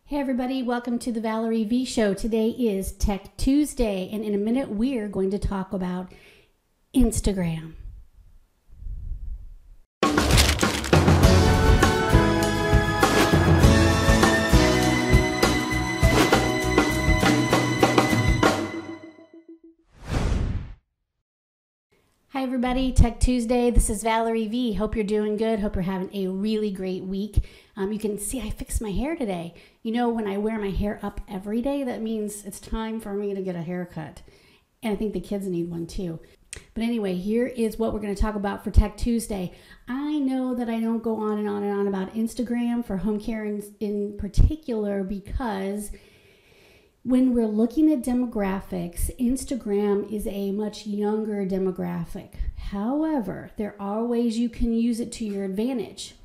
Hey everybody, welcome to the Valerie V Show. Today is Tech Tuesday, and in a minute we're going to talk about Instagram. Hi everybody, Tech Tuesday. This is Valerie V. Hope you're doing good. Hope you're having a really great week. You can see I fixed my hair today. You know, when I wear my hair up every day, that means it's time for me to get a haircut. And I think the kids need one too. But anyway, here is what we're going to talk about for Tech Tuesday. I know that I don't go on and on and on about Instagram for home care in particular, because when we're looking at demographics, Instagram is a much younger demographic. However, there are ways you can use it to your advantage.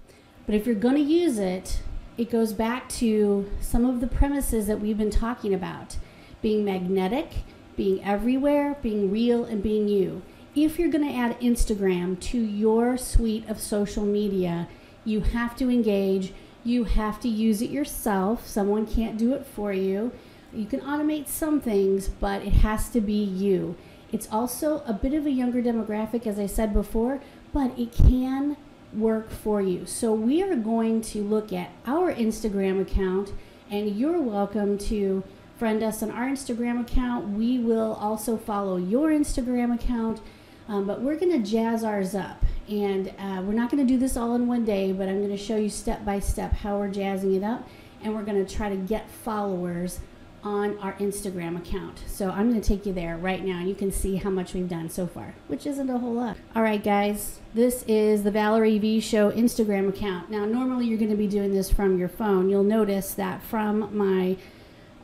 But if you're going to use it, it goes back to some of the premises that we've been talking about. Being magnetic, being everywhere, being real, and being you. If you're going to add Instagram to your suite of social media, you have to engage. You have to use it yourself. Someone can't do it for you. You can automate some things, but it has to be you. It's also a bit of a younger demographic, as I said before, but it can work for you. So we are going to look at our Instagram account, and you're welcome to friend us on our Instagram account. We will also follow your Instagram account, but we're going to jazz ours up. And we're not going to do this all in one day, but I'm going to show you step by step how we're jazzing it up, and we're going to try to get followers on our Instagram account. So I'm going to take you there right now, and you can see how much we've done so far, which isn't a whole lot. All right, guys, this is the Valerie V Show Instagram account. Now, normally you're going to be doing this from your phone. You'll notice that from my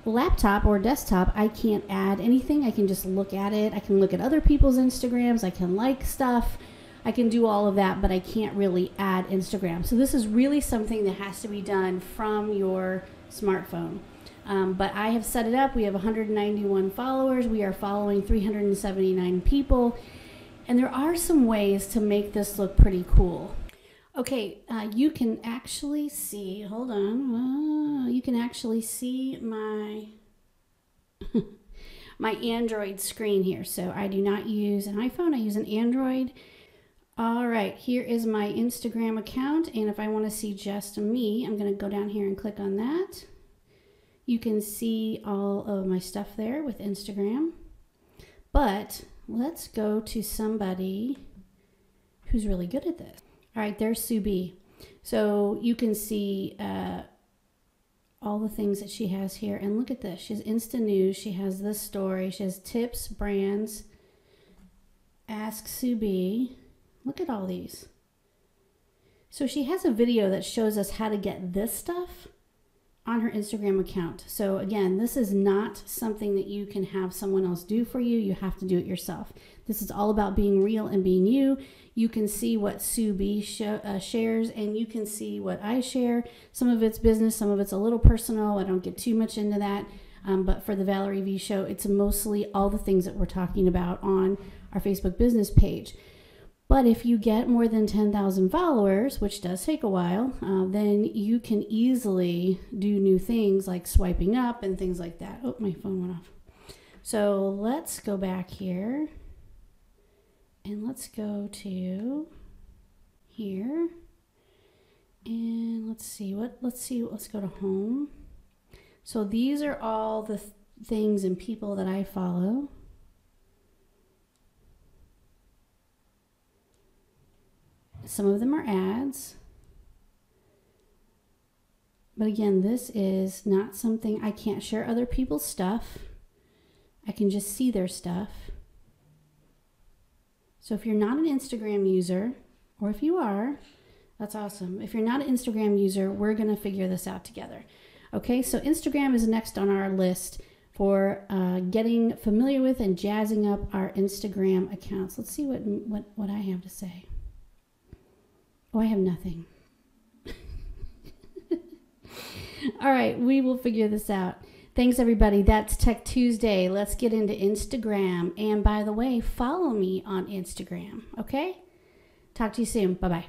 laptop or desktop, I can't add anything. I can just look at it. I can look at other people's Instagrams. I can like stuff. I can do all of that, but I can't really add Instagram. So this is really something that has to be done from your smartphone. But I have set it up. We have 191 followers. We are following 379 people. And there are some ways to make this look pretty cool. Okay, you can actually see, hold on. You can actually see my, my Android screen here. So I do not use an iPhone. I use an Android. All right, here is my Instagram account. And if I want to see just me, I'm going to go down here and click on that. You can see all of my stuff there with Instagram. But let's go to somebody who's really good at this. All right, there's Sue B. So you can see all the things that she has here. And look at this. She has Insta News. She has this story. She has tips, brands, Ask Sue B. Look at all these. So she has a video that shows us how to get this stuff on her Instagram account. So again, this is not something that you can have someone else do for you. You have to do it yourself. This is all about being real and being you. You can see what Sue B shares, and you can see what I share. Some of it's business, some of it's a little personal. I don't get too much into that. But for the Valerie V Show, it's mostly all the things that we're talking about on our Facebook business page. But if you get more than 10,000 followers, which does take a while, then you can easily do new things like swiping up and things like that. Oh, my phone went off. So let's go back here and let's go to here. And let's go to home. So these are all the things and people that I follow. Some of them are ads. But again, this is not something, I can't share other people's stuff. I can just see their stuff. So if you're not an Instagram user, or if you are, that's awesome. If you're not an Instagram user, we're going to figure this out together. Okay, so Instagram is next on our list for getting familiar with and jazzing up our Instagram accounts. Let's see what I have to say. Oh, I have nothing. All right, we will figure this out. Thanks, everybody. That's Tech Tuesday. Let's get into Instagram. And by the way, follow me on Instagram, okay? Talk to you soon. Bye-bye.